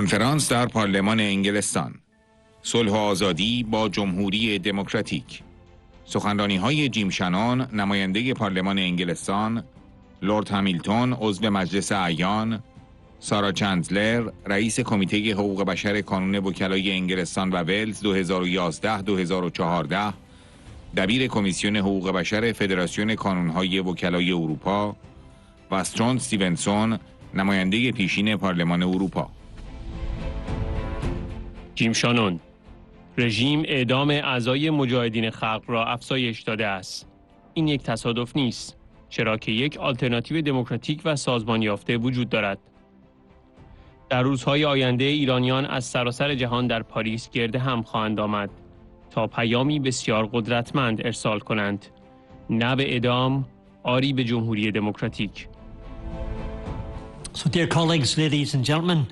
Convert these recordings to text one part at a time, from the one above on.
کنفرانس در پارلمان انگلستان. صلح و آزادی با جمهوری دموکراتیک. سخنرانیهای شانون، نماینده پارلمان انگلستان، لرد همیلتون، عضو مجلس اعیان، سارا چندلر، رئیس کمیته حقوق بشر کانون وکلای انگلستان و ولز 2011-2014، دبیر کمیسیون حقوق بشر فدراسیون کانونهای وکلای اروپا و استیونسون، نماینده پیشین پارلمان اروپا. شانون: رژیم اعدام اعضای مجاهدین خلق را افزایش داده است. این یک تصادف نیست، چرا که یک آلترناتیو دموکراتیک و سازمان یافته وجود دارد. در روزهای آینده ایرانیان از سراسر جهان در پاریس گرد هم خواهند آمد تا پیامی بسیار قدرتمند ارسال کنند: نه به اعدام، آری به جمهوری دموکراتیک. So dear colleagues, ladies and gentlemen,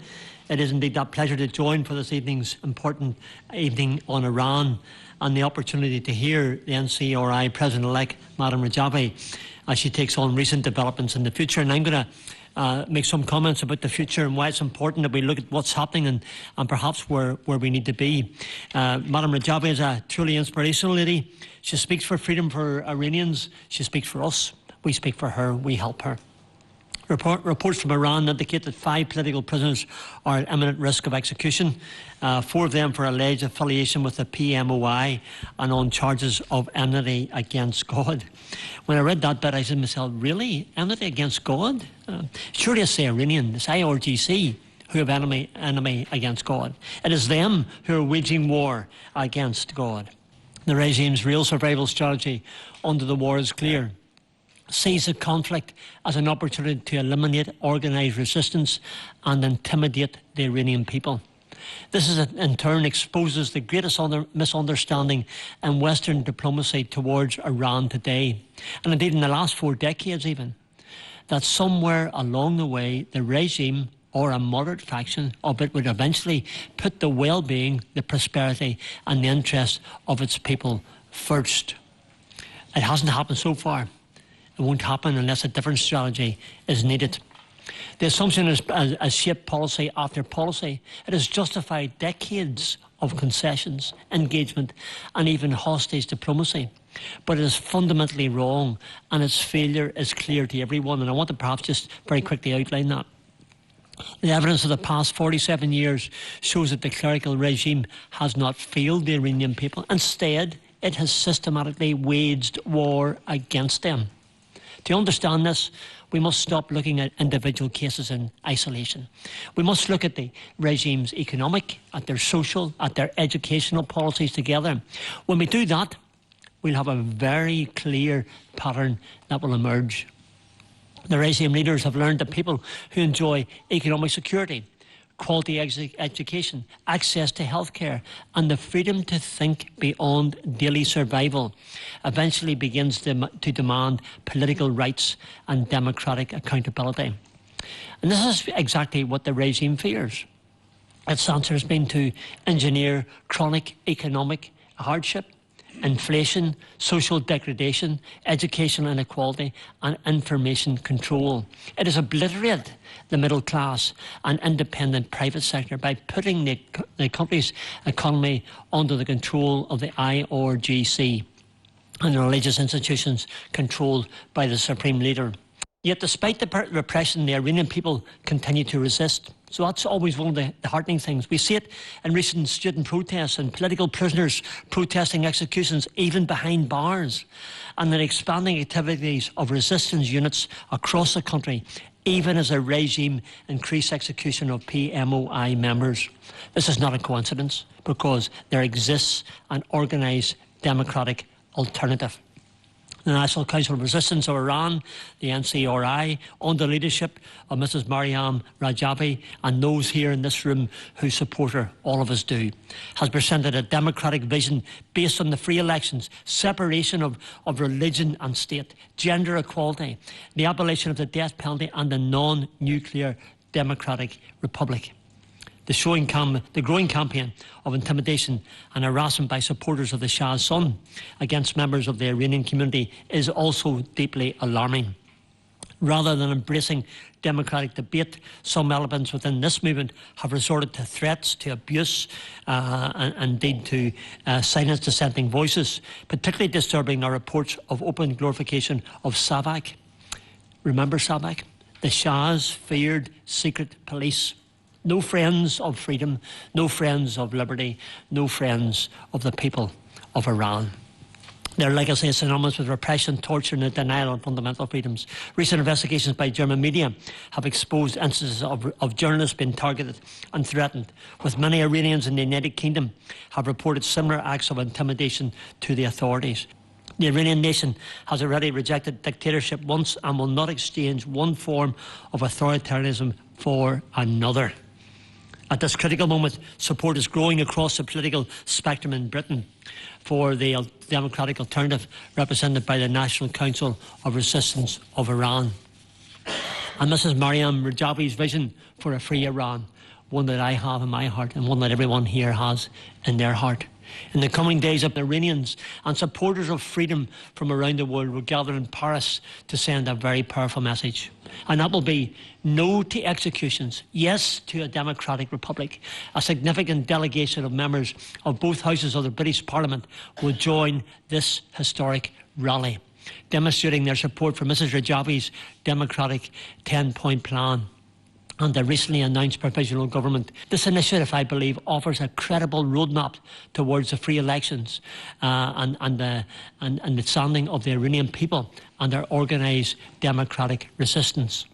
it is indeed that pleasure to join for this evening's important evening on Iran and the opportunity to hear the NCRI President-elect, Madam Rajavi, as she takes on recent developments in the future. And I'm going to make some comments about the future and why it's important that we look at what's happening and perhaps where we need to be. Madam Rajavi is a truly inspirational lady. She speaks for freedom for Iranians. She speaks for us. We speak for her. We help her. Reports from Iran indicate that 5 political prisoners are at imminent risk of execution, 4 of them for alleged affiliation with the PMOI and on charges of enmity against God. When I read that bit, I said to myself, really? Enmity against God? Surely it's the Iranian, it's IRGC who have enemy against God. It is them who are waging war against God. The regime's real survival strategy under the war is clear: sees the conflict as an opportunity to eliminate organised resistance and intimidate the Iranian people. This in turn exposes the greatest misunderstanding in Western diplomacy towards Iran today, and indeed in the last 4 decades even, that somewhere along the way the regime or a moderate faction of it would eventually put the well-being, the prosperity and the interests of its people first. It hasn't happened so far. It won't happen unless a different strategy is needed. The assumption has shaped policy after policy. It has justified decades of concessions, engagement, and even hostage diplomacy. But it is fundamentally wrong, and its failure is clear to everyone. And I want to perhaps just very quickly outline that. The evidence of the past 47 years shows that the clerical regime has not failed the Iranian people. Instead, it has systematically waged war against them. To understand this, we must stop looking at individual cases in isolation. We must look at the regime's economic, at their social, at their educational policies together. When we do that, we'll have a very clear pattern that will emerge. The regime leaders have learned that people who enjoy economic security, quality education, access to healthcare, and the freedom to think beyond daily survival eventually begins to demand political rights and democratic accountability. And this is exactly what the regime fears. Its answer has been to engineer chronic economic hardship, inflation, social degradation, educational inequality, and information control. It has obliterated the middle class and independent private sector by putting the country's economy under the control of the IRGC and the religious institutions controlled by the supreme leader. Yet despite the repression, the Iranian people continue to resist. So that's always one of the heartening things. We see it in recent student protests and political prisoners protesting executions even behind bars, and the expanding activities of resistance units across the country, even as a regime increased execution of PMOI members. This is not a coincidence, because there exists an organised democratic alternative. The National Council of Resistance of Iran, the NCRI, under the leadership of Mrs. Maryam Rajavi and those here in this room who support her, all of us do, has presented a democratic vision based on the free elections, separation of religion and state, gender equality, the abolition of the death penalty and a non-nuclear democratic republic. The growing campaign of intimidation and harassment by supporters of the Shah's son against members of the Iranian community is also deeply alarming. Rather than embracing democratic debate, some elements within this movement have resorted to threats, to abuse, and indeed to silence dissenting voices. Particularly disturbing are reports of open glorification of SAVAK. Remember SAVAK? The Shah's feared secret police. No friends of freedom, no friends of liberty, no friends of the people of Iran. Their legacy is synonymous with repression, torture and the denial of fundamental freedoms. Recent investigations by German media have exposed instances of journalists being targeted and threatened, with many Iranians in the United Kingdom have reported similar acts of intimidation to the authorities. The Iranian nation has already rejected dictatorship once and will not exchange one form of authoritarianism for another. At this critical moment, support is growing across the political spectrum in Britain for the democratic alternative represented by the National Council of Resistance of Iran. And Mrs. Maryam Rajabi's vision for a free Iran, one that I have in my heart and one that everyone here has in their heart. In the coming days, Iranians and supporters of freedom from around the world will gather in Paris to send a very powerful message. And that will be no to executions, yes to a democratic republic. A significant delegation of members of both houses of the British Parliament will join this historic rally, demonstrating their support for Mrs. Rajabi's democratic 10-point plan and the recently announced provisional government. This initiative, I believe, offers a credible roadmap towards the free elections and the standing of the Iranian people and their organised democratic resistance.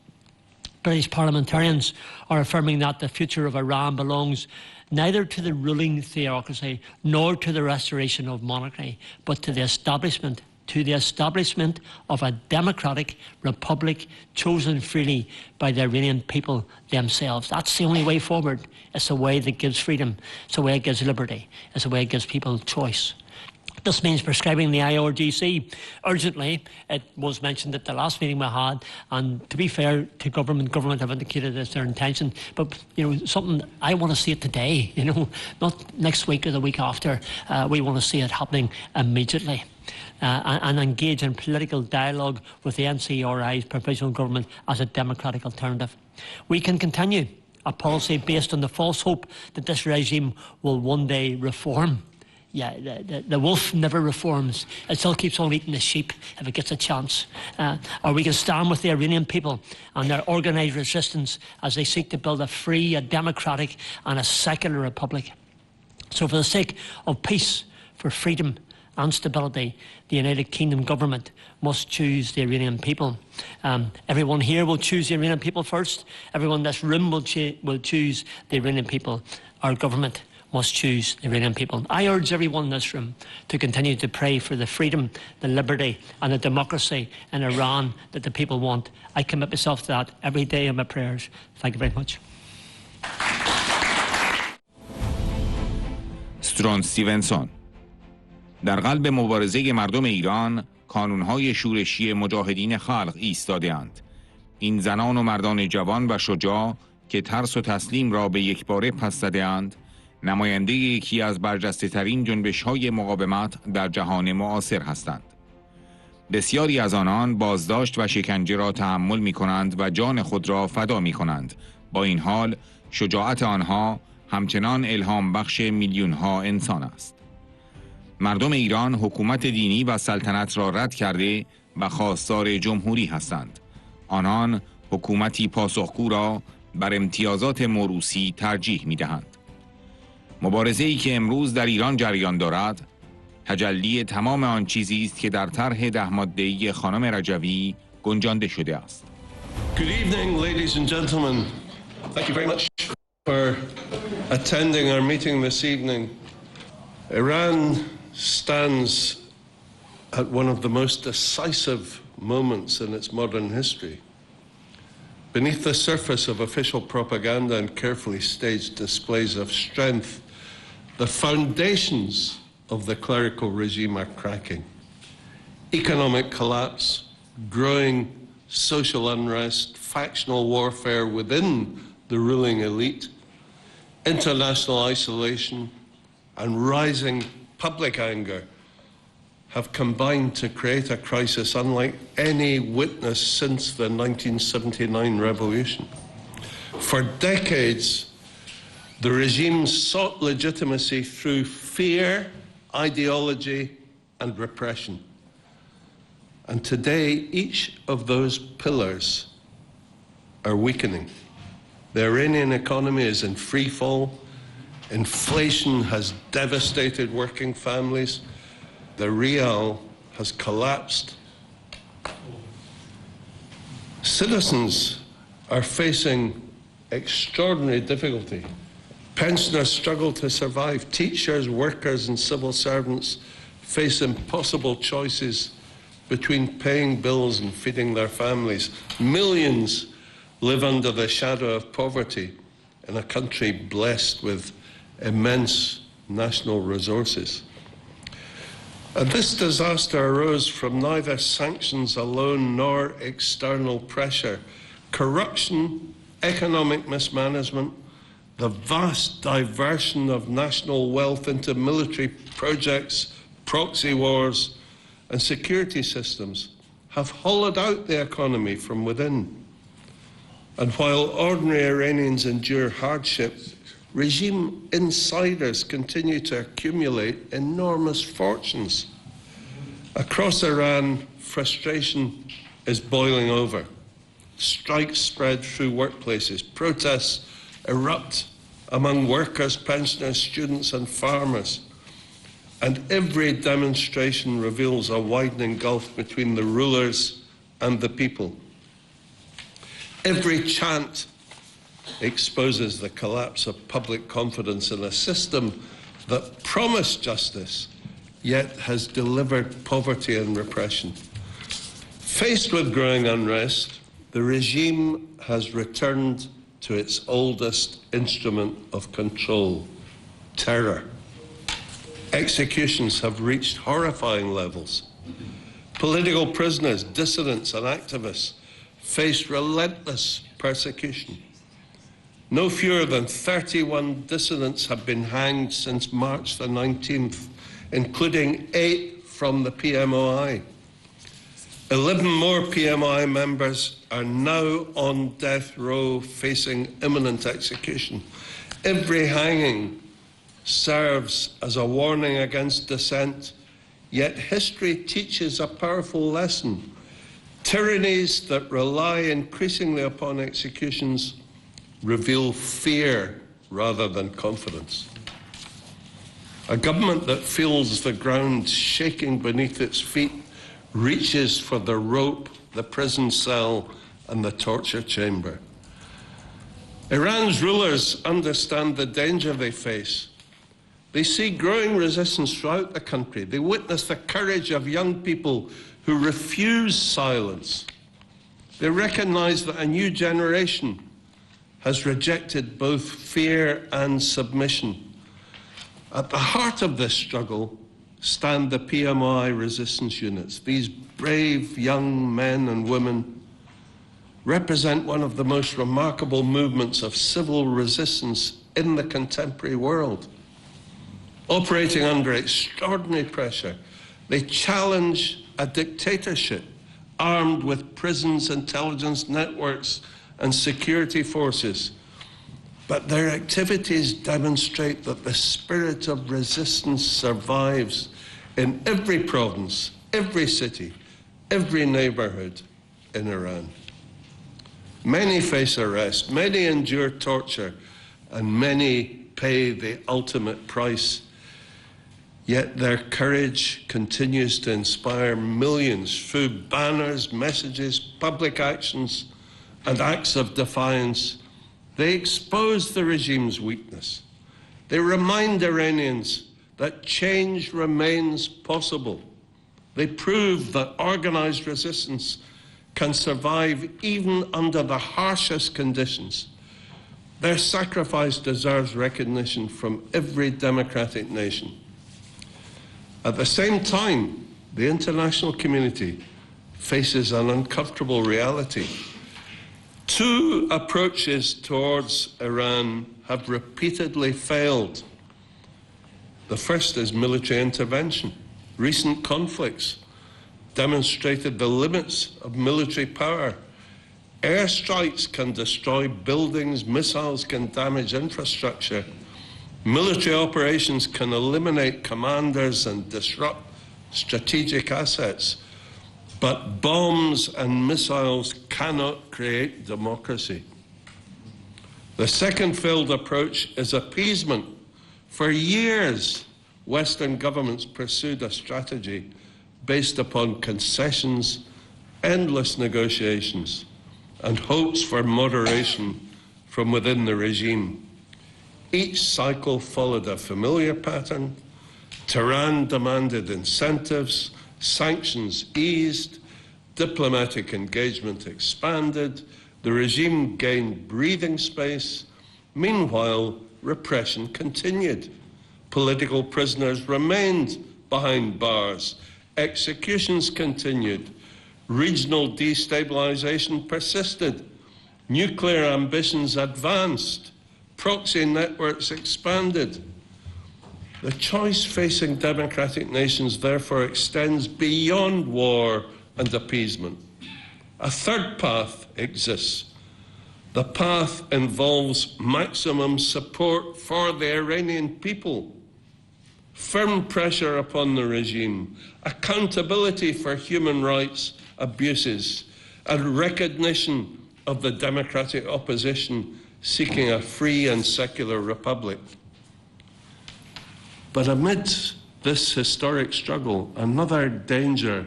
British parliamentarians are affirming that the future of Iran belongs neither to the ruling theocracy nor to the restoration of monarchy, but to the establishment of a democratic republic chosen freely by the Iranian people themselves. That's the only way forward. It's the way that gives freedom. It's the way it gives liberty. It's the way it gives people choice. This means prescribing the IRGC urgently. It was mentioned at the last meeting we had, and to be fair to government have indicated it's their intention. But something I want to see it today. Not next week or the week after. We want to see it happening immediately. And engage in political dialogue with the NCRI's provisional government as a democratic alternative. We can continue a policy based on the false hope that this regime will one day reform. Yeah, the wolf never reforms. It still keeps on eating the sheep if it gets a chance. Or we can stand with the Iranian people and their organised resistance as they seek to build a free, a democratic and a secular republic. So for the sake of peace, for freedom and stability, the United Kingdom government must choose the Iranian people. Everyone here will choose the Iranian people first. Everyone in this room will choose the Iranian people. Our government must choose the Iranian people. I urge everyone in this room to continue to pray for the freedom, the liberty and the democracy in Iran that the people want. I commit myself to that every day in my prayers. Thank you very much. استیونسون در قلب مبارزه مردم ایران کانونهای شورشی مجاهدین خلق ایستاده‌اند. این زنان و مردان جوان و شجاع که ترس و تسلیم را به یکباره پس زده‌اند، نماینده یکی از برجسته‌ترین جنبش‌های مقاومت در جهان معاصر هستند. بسیاری از آنان بازداشت و شکنجه را تحمل می‌کنند و جان خود را فدا می‌کنند. با این حال شجاعت آنها همچنان الهام بخش میلیون‌ها انسان است. مردم ایران حکومت دینی و سلطنت را رد کرده و خواستار جمهوری هستند. آنان حکومتی پاسخگو را بر امتیازات موروثی ترجیح می‌دهند. مبارزه‌ای که امروز در ایران جریان دارد، تجلی تمام آن چیزی است که در طرح 10 ماده‌ای خانم رجوی گنجانده شده است. Good evening, ladies and gentlemen. Thank you very much for attending our meeting this evening. Iran stands at one of the most decisive moments in its modern history. Beneath the surface of official propaganda and carefully staged displays of strength, the foundations of the clerical regime are cracking. Economic collapse, growing social unrest, factional warfare within the ruling elite, international isolation, and rising public anger have combined to create a crisis unlike any witnessed since the 1979 revolution. For decades, the regime sought legitimacy through fear, ideology, and repression. And today, each of those pillars are weakening. The Iranian economy is in free fall. Inflation has devastated working families. The rial has collapsed. Citizens are facing extraordinary difficulty. Pensioners struggle to survive. Teachers, workers, and civil servants face impossible choices between paying bills and feeding their families. Millions live under the shadow of poverty in a country blessed with immense national resources. And this disaster arose from neither sanctions alone nor external pressure. Corruption, economic mismanagement, the vast diversion of national wealth into military projects, proxy wars, and security systems have hollowed out the economy from within. And while ordinary Iranians endure hardship, regime insiders continue to accumulate enormous fortunes. Across Iran, frustration is boiling over. Strikes spread through workplaces. Protests erupt among workers, pensioners, students, and farmers. And every demonstration reveals a widening gulf between the rulers and the people. Every chant exposes the collapse of public confidence in a system that promised justice, yet has delivered poverty and repression. Faced with growing unrest, the regime has returned to its oldest instrument of control, terror. Executions have reached horrifying levels. Political prisoners, dissidents, and activists face relentless persecution. No fewer than 31 dissidents have been hanged since March the 19th, including 8 from the PMOI. 11 more PMI members are now on death row facing imminent execution. Every hanging serves as a warning against dissent, yet history teaches a powerful lesson. Tyrannies that rely increasingly upon executions reveal fear rather than confidence. A government that feels the ground shaking beneath its feet reaches for the rope, the prison cell, and the torture chamber. Iran's rulers understand the danger they face. They see growing resistance throughout the country. They witness the courage of young people who refuse silence. They recognize that a new generation has rejected both fear and submission. At the heart of this struggle stand the PMI resistance units. These brave young men and women represent one of the most remarkable movements of civil resistance in the contemporary world. Operating under extraordinary pressure, they challenge a dictatorship armed with prisons, intelligence networks, and security forces. But their activities demonstrate that the spirit of resistance survives in every province, every city, every neighborhood in Iran. Many face arrest, many endure torture, and many pay the ultimate price. Yet their courage continues to inspire millions through banners, messages, public actions, and acts of defiance. They expose the regime's weakness. They remind Iranians that change remains possible. They prove that organized resistance can survive even under the harshest conditions. Their sacrifice deserves recognition from every democratic nation. At the same time, the international community faces an uncomfortable reality. Two approaches towards Iran have repeatedly failed. The first is military intervention. Recent conflicts demonstrated the limits of military power. Airstrikes can destroy buildings, missiles can damage infrastructure. Military operations can eliminate commanders and disrupt strategic assets. But bombs and missiles cannot create democracy. The second failed approach is appeasement. For years, Western governments pursued a strategy based upon concessions, endless negotiations, and hopes for moderation from within the regime. Each cycle followed a familiar pattern. Tehran demanded incentives, sanctions eased, diplomatic engagement expanded, the regime gained breathing space. Meanwhile, repression continued. Political prisoners remained behind bars. Executions continued. Regional destabilization persisted. Nuclear ambitions advanced. Proxy networks expanded. The choice facing democratic nations therefore extends beyond war and appeasement. A third path exists. The path involves maximum support for the Iranian people, firm pressure upon the regime, accountability for human rights abuses, and recognition of the democratic opposition seeking a free and secular republic. But amidst this historic struggle, another danger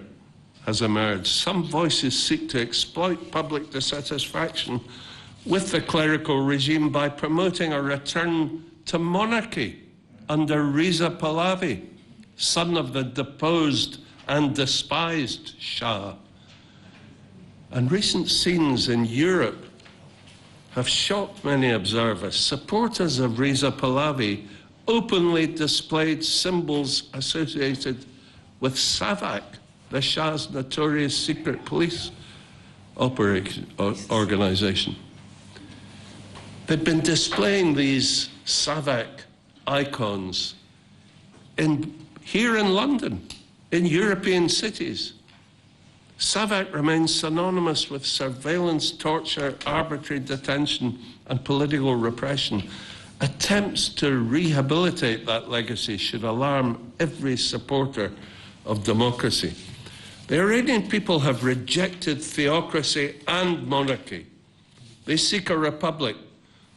has emerged. Some voices seek to exploit public dissatisfaction with the clerical regime by promoting a return to monarchy under Reza Pahlavi, son of the deposed and despised Shah. And recent scenes in Europe have shocked many observers. Supporters of Reza Pahlavi openly displayed symbols associated with SAVAK, the Shah's notorious secret police organization. They've been displaying these SAVAK icons here in London, in European cities. SAVAK remains synonymous with surveillance, torture, arbitrary detention, and political repression. Attempts to rehabilitate that legacy should alarm every supporter of democracy. The Iranian people have rejected theocracy and monarchy. They seek a republic.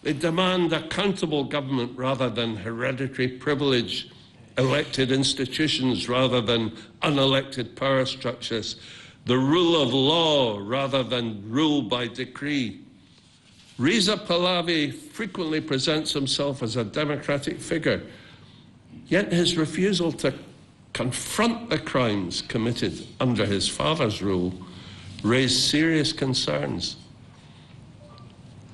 They demand accountable government rather than hereditary privilege, elected institutions rather than unelected power structures, the rule of law rather than rule by decree. Reza Pahlavi frequently presents himself as a democratic figure, yet his refusal to confront the crimes committed under his father's rule raised serious concerns.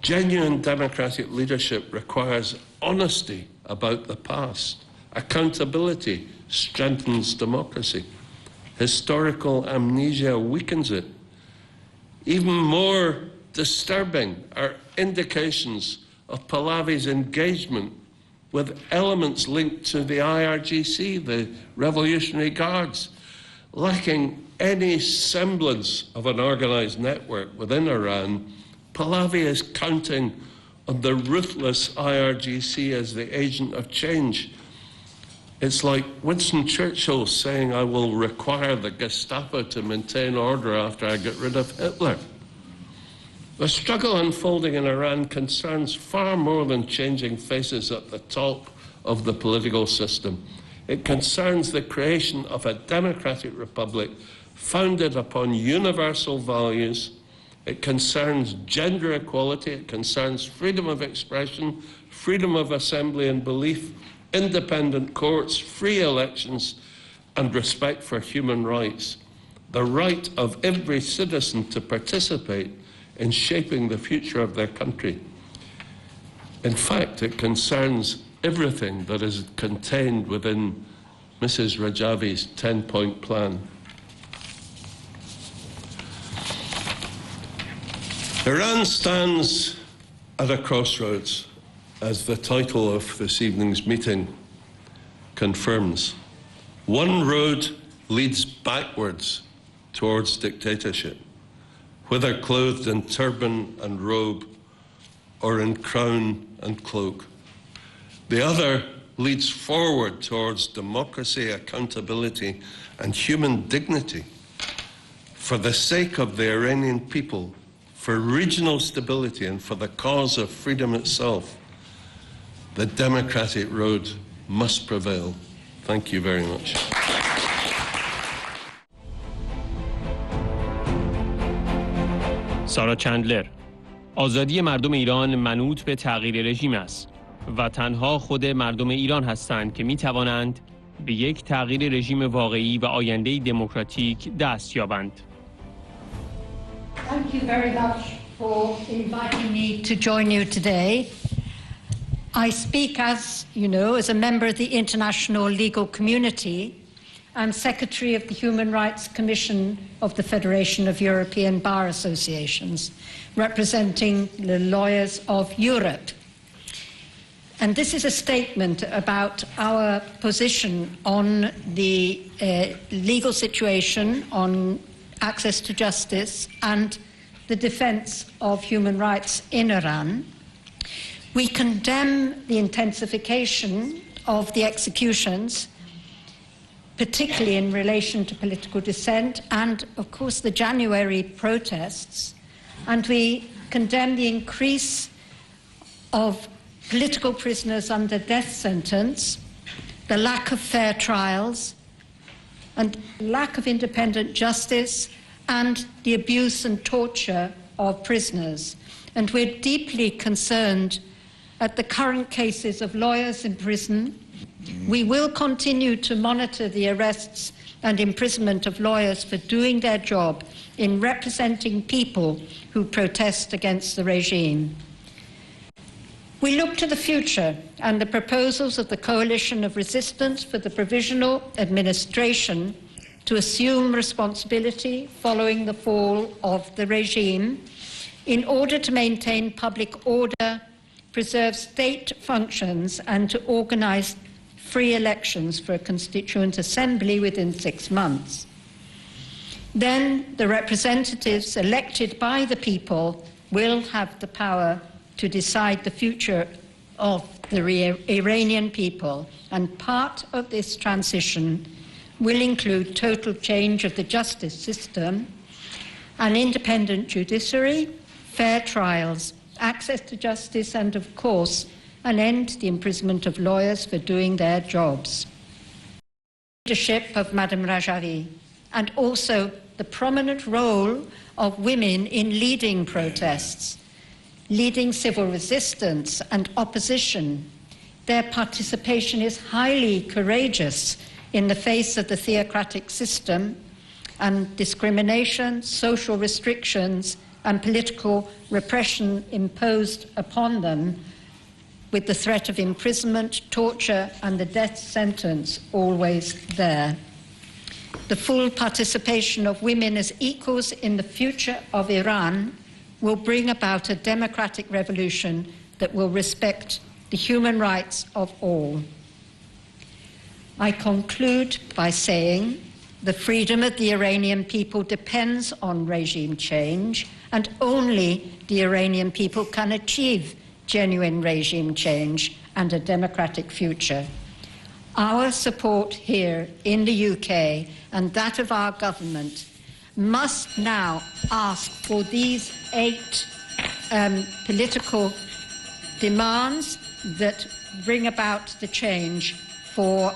Genuine democratic leadership requires honesty about the past. Accountability strengthens democracy. Historical amnesia weakens it. Even more disturbing are indications of Pahlavi's engagement with elements linked to the IRGC, the Revolutionary Guards, lacking any semblance of an organized network within Iran. Pahlavi is counting on the ruthless IRGC as the agent of change. It's like Winston Churchill saying, I will require the Gestapo to maintain order after I get rid of Hitler. The struggle unfolding in Iran concerns far more than changing faces at the top of the political system. It concerns the creation of a democratic republic founded upon universal values. It concerns gender equality. It concerns freedom of expression, freedom of assembly and belief, independent courts, free elections, and respect for human rights. The right of every citizen to participate in shaping the future of their country. In fact, it concerns everything that is contained within Mrs. Rajavi's 10-point plan. Iran stands at a crossroads, as the title of this evening's meeting confirms. One road leads backwards towards dictatorship, whether clothed in turban and robe or in crown and cloak. The other leads forward towards democracy, accountability, and human dignity for the sake of the Iranian people, for regional stability, and for the cause of freedom itself. The democratic road must prevail. Thank you very much. سارا چندلر: آزادی مردم ایران منوط به تغییر رژیم است و تنها خود مردم ایران هستند که می توانند به یک تغییر رژیم واقعی و آینده دموکراتیک دست یابند. Thank you very much for inviting me to join you today. I speak, as you know, as a member of the international legal community. I'm Secretary of the Human Rights Commission of the Federation of European Bar Associations, representing the lawyers of Europe. And this is a statement about our position on the legal situation, on access to justice, and the defense of human rights in Iran. We condemn the intensification of the executions, particularly in relation to political dissent and, of course, the January protests. And we condemn the increase of political prisoners under death sentence, the lack of fair trials, and lack of independent justice, and the abuse and torture of prisoners. And we're deeply concerned at the current cases of lawyers in prison. We will continue to monitor the arrests and imprisonment of lawyers for doing their job in representing people who protest against the regime. We look to the future and the proposals of the Coalition of Resistance for the Provisional Administration to assume responsibility following the fall of the regime in order to maintain public order, preserve state functions, and to organize free elections for a constituent assembly within 6 months. Then the representatives elected by the people will have the power to decide the future of the Iranian people, and part of this transition will include total change of the justice system, an independent judiciary, fair trials, access to justice, and, of course, an end to the imprisonment of lawyers for doing their jobs. Leadership of Madam Rajavi, and also the prominent role of women in leading protests, leading civil resistance and opposition. Their participation is highly courageous in the face of the theocratic system and discrimination, social restrictions, and political repression imposed upon them, with the threat of imprisonment, torture, and the death sentence always there. The full participation of women as equals in the future of Iran will bring about a democratic revolution that will respect the human rights of all. I conclude by saying the freedom of the Iranian people depends on regime change, and only the Iranian people can achieve genuine regime change and a democratic future. Our support here in the UK and that of our government must now ask for these 8 political demands that bring about the change for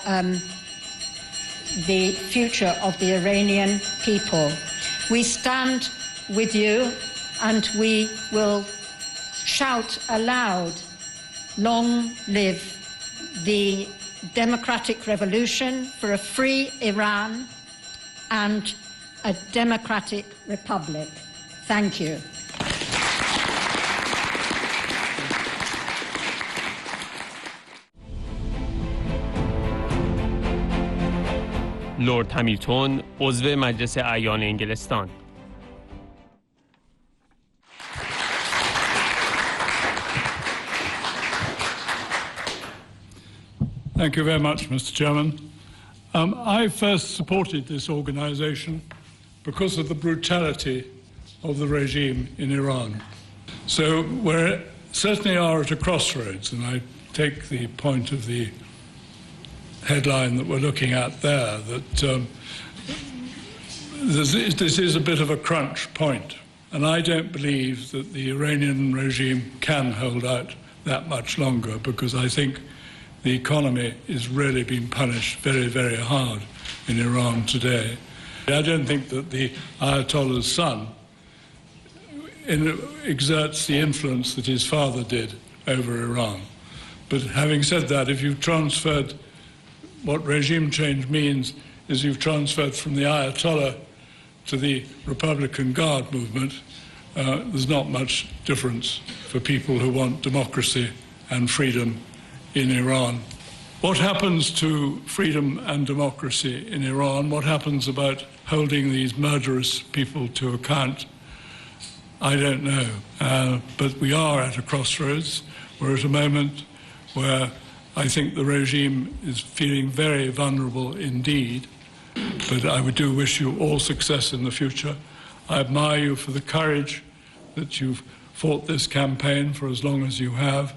the future of the Iranian people. We stand with you, and we will shout aloud, long live the democratic revolution for a free Iran and a democratic republic. Thank you. لورد همیلتون، عضو مجلس اعیان انگلستان. Thank you very much, Mr. Chairman. I first supported this organization because of the brutality of the regime in Iran. So we certainly are at a crossroads, and I take the point of the headline that we're looking at there, that this is a bit of a crunch point. And I don't believe that the Iranian regime can hold out that much longer, because I think the economy is really being punished very, very hard in Iran today. I don't think that the Ayatollah's son exerts the influence that his father did over Iran. But having said that, if you've transferred, what regime change means is you've transferred from the Ayatollah to the Republican Guard movement, there's not much difference for people who want democracy and freedom in Iran. What happens to freedom and democracy in Iran? What happens about holding these murderous people to account? I don't know. But we are at a crossroads. We're at a moment where I think the regime is feeling very vulnerable indeed. But I do wish you all success in the future. I admire you for the courage that you've fought this campaign for as long as you have.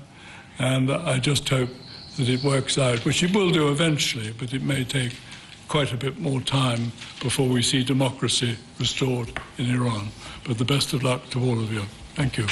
And I just hope that it works out, which it will do eventually, but it may take quite a bit more time before we see democracy restored in Iran. But the best of luck to all of you. Thank you.